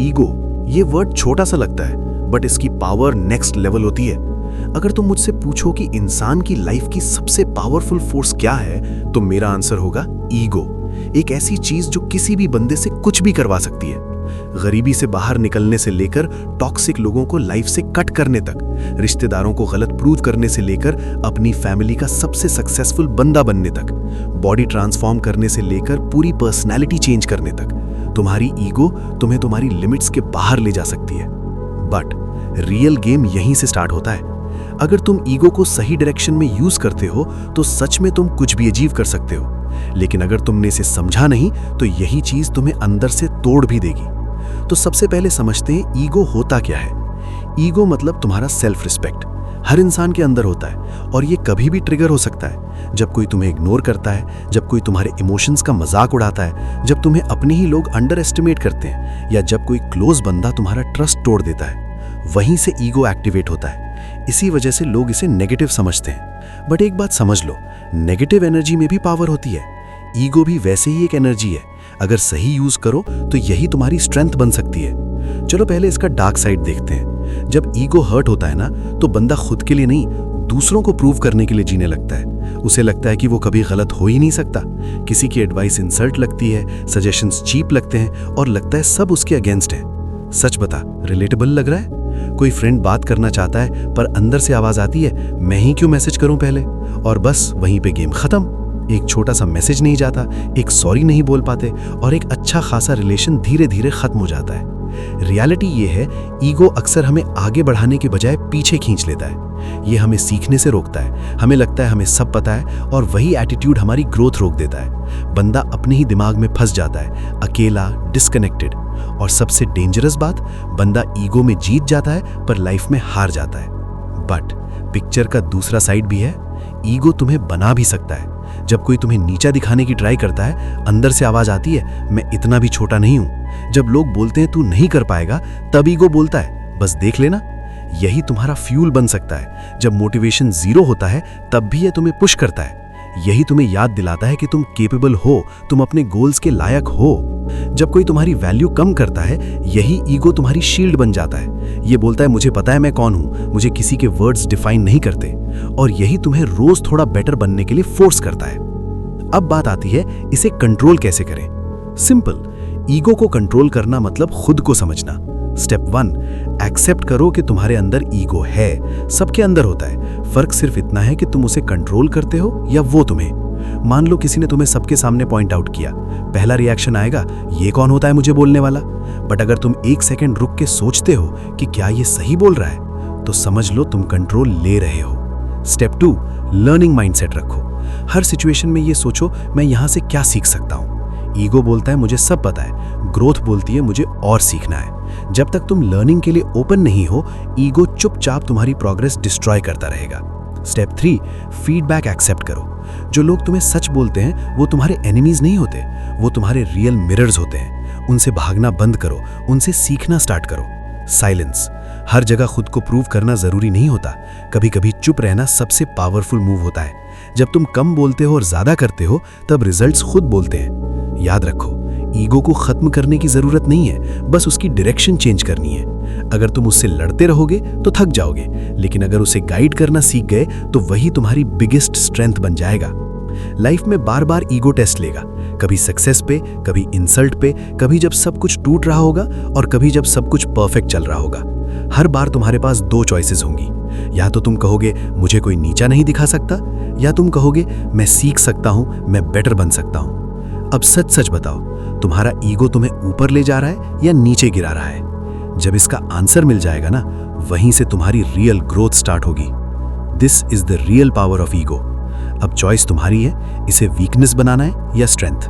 Ego, ये word छोटा सा लगता है बट इसकी पावर नेक्स्ट लेवल होती है। अगर तुम मुझसे पूछो कि इंसान की लाइफ की सबसे पावरफुल फोर्स क्या है, तो मेरा आंसर होगा ईगो। एक ऐसी चीज जो किसी भी बंदे से कुछ भी करवा सकती है। गरीबी से बाहर निकलने से लेकर टॉक्सिक लोगों को लाइफ से कट करने तक, रिश्तेदारों को गलत प्रूव करने से लेकर अपनी फैमिली का सबसे सक्सेसफुल बंदा बनने तक, बॉडी ट्रांसफॉर्म करने से लेकर पूरी पर्सनैलिटी चेंज करने तक, तुम्हारी ईगो तुम्हें तुम्हारी लिमिट्स के बाहर ले जा सकती है। बट रियल गेम यहीं से स्टार्ट होता है। अगर तुम ईगो को सही डायरेक्शन में यूज करते हो तो सच में तुम कुछ भी अचीव कर सकते हो, लेकिन अगर तुमने इसे समझा नहीं तो यही चीज तुम्हें अंदर से तोड़ भी देगी। तो सबसे पहले समझते हैं ईगो होता क्या है। ईगो मतलब तुम्हारा सेल्फ रिस्पेक्ट। हर इंसान के अंदर होता है और ये कभी भी ट्रिगर हो सकता है। जब कोई तुम्हें इग्नोर करता है, जब कोई तुम्हारे इमोशंस का मजाक उड़ाता है, जब तुम्हें अपने ही लोग अंडर एस्टिमेट करते हैं, या जब कोई क्लोज बंदा तुम्हारा ट्रस्ट तोड़ देता है, वहीं से ईगो एक्टिवेट होता है। इसी वजह से लोग इसे नेगेटिव समझते हैं। बट एक बात समझ लो, नेगेटिव एनर्जी में भी पावर होती है। ईगो भी वैसे ही एक एनर्जी है। अगर सही यूज करो तो यही तुम्हारी स्ट्रेंथ बन सकती है। चलो पहले इसका डार्क साइड देखते हैं। जब ईगो हर्ट होता है ना, तो बंदा खुद के लिए नहीं, दूसरों को प्रूव करने के लिए जीने लगता है। उसे लगता है कि वो कभी गलत हो ही नहीं सकता। किसी की एडवाइस इंसल्ट लगती है, सजेशंस चीप लगते हैं और लगता है सब उसके अगेंस्ट है। सच बता, रिलेटेबल लग रहा है? कोई फ्रेंड बात करना चाहता है पर अंदर से आवाज आती है, मैं ही क्यों मैसेज करूं पहले, और बस वहीं पे गेम खत्म। एक छोटा सा मैसेज नहीं जाता, एक सॉरी नहीं बोल पाते और एक अच्छा खासा रिलेशन धीरे धीरे खत्म हो जाता है। रियलिटी ये है, ईगो अक्सर हमें आगे बढ़ाने के बजाय पीछे खींच लेता है। ये हमें सीखने से रोकता है। हमें लगता है हमें सब पता है और वही एटीट्यूड हमारी ग्रोथ रोक देता है। बंदा अपने ही दिमाग में फंस जाता है, अकेला, डिस्कनेक्टेड। और सबसे डेंजरस बात, बंदा ईगो में जीत जाता है पर लाइफ में हार जाता है। बट पिक्चर का दूसरा साइड भी है। ईगो तुम्हें बना भी सकता है। जब कोई तुम्हें नीचा दिखाने की ट्राई करता है, अंदर से आवाज आती है, मैं इतना भी छोटा नहीं हूं। जब लोग बोलते हैं तू नहीं कर पाएगा, तब ईगो बोलता है, बस देख लेना। यही तुम्हारा फ्यूल बन सकता है। जब मोटिवेशन जीरो होता है, तब भी यह तुम्हें पुश करता है। यही तुम्हें याद दिलाता है कि तुम केपेबल हो, तुम अपने गोल्स के लायक हो। जब कोई तुम्हारी वैल्यू कम करता है, यही ईगो तुम्हारी शील्ड बन जाता है। ये बोलता है, मुझे पता है मैं कौन हूं, मुझे किसी के वर्ड्स डिफाइन नहीं करते। और यही तुम्हें रोज थोड़ा बेटर बनने के लिए फोर्स करता है। अब बात आती है, इसे कंट्रोल कैसे करें। सिंपल, ईगो को कंट्रोल करना मतलब खुद को समझना। स्टेप 1, एक्सेप्ट करो कि तुम्हारे अंदर ईगो है। सबके अंदर होता है, फर्क सिर्फ इतना है कि तुम उसे कंट्रोल करते हो या वो तुम्हें। मान लो किसी ने तुम्हें सबके सामने पॉइंट आउट किया, पहला रिएक्शन आएगा, ये कौन होता है मुझे बोलने वाला। बट अगर तुम एक सेकंड रुक के सोचते हो कि क्या ये सही बोल रहा है, तो समझ लो तुम कंट्रोल ले रहे हो। स्टेप 2, लर्निंग माइंडसेट रखो। हर सिचुएशन में ये सोचो, मैं यहां से क्या सीख सकता हूं। ईगो बोलता है मुझे सब पता है, ग्रोथ बोलती है मुझे और सीखना है। जब तक तुम लर्निंग के लिए ओपन नहीं हो, ईगो चुपचाप तुम्हारी प्रोग्रेस डिस्ट्रॉय करता रहेगा। स्टेप 3, फीडबैक एक्सेप्ट करो। जो लोग तुम्हें सच बोलते हैं वो तुम्हारे एनिमीज नहीं होते, वो तुम्हारे रियल मिरर्स होते हैं। उनसे भागना बंद करो, उनसे सीखना स्टार्ट करो। साइलेंस, हर जगह खुद को प्रूव करना जरूरी नहीं होता। कभी कभी चुप रहना सबसे पावरफुल मूव होता है। जब तुम कम बोलते हो और ज्यादा करते हो, तब रिजल्ट्स खुद बोलते हैं। याद रखो, ईगो को खत्म करने की जरूरत नहीं है, बस उसकी डायरेक्शन चेंज करनी है। अगर तुम उससे लड़ते रहोगे तो थक जाओगे, लेकिन अगर उसे गाइड करना सीख गए तो वही तुम्हारी बिगेस्ट स्ट्रेंथ बन जाएगा। लाइफ में बार बार ईगो टेस्ट लेगा, कभी सक्सेस पे, कभी इंसल्ट पे, कभी जब सब कुछ टूट रहा होगा और कभी जब सब कुछ परफेक्ट चल रहा होगा। हर बार तुम्हारे पास 2 चॉइसेस होंगी। या तो तुम कहोगे मुझे कोई नीचा नहीं दिखा सकता, या तुम कहोगे मैं सीख सकता हूं, मैं बेटर बन सकता हूं। अब सच सच बताओ, तुम्हारा ईगो तुम्हें ऊपर ले जा रहा है या नीचे गिरा रहा है? जब इसका आंसर मिल जाएगा ना, वहीं से तुम्हारी रियल ग्रोथ स्टार्ट होगी। This is the real power of ego. अब चॉइस तुम्हारी है, इसे वीकनेस बनाना है या स्ट्रेंथ।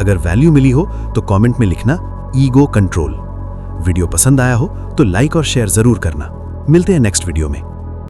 अगर वैल्यू मिली हो तो कमेंट में लिखना ईगो कंट्रोल। वीडियो पसंद आया हो तो लाइक और शेयर जरूर करना। मिलते हैं नेक्स्ट वीडियो में।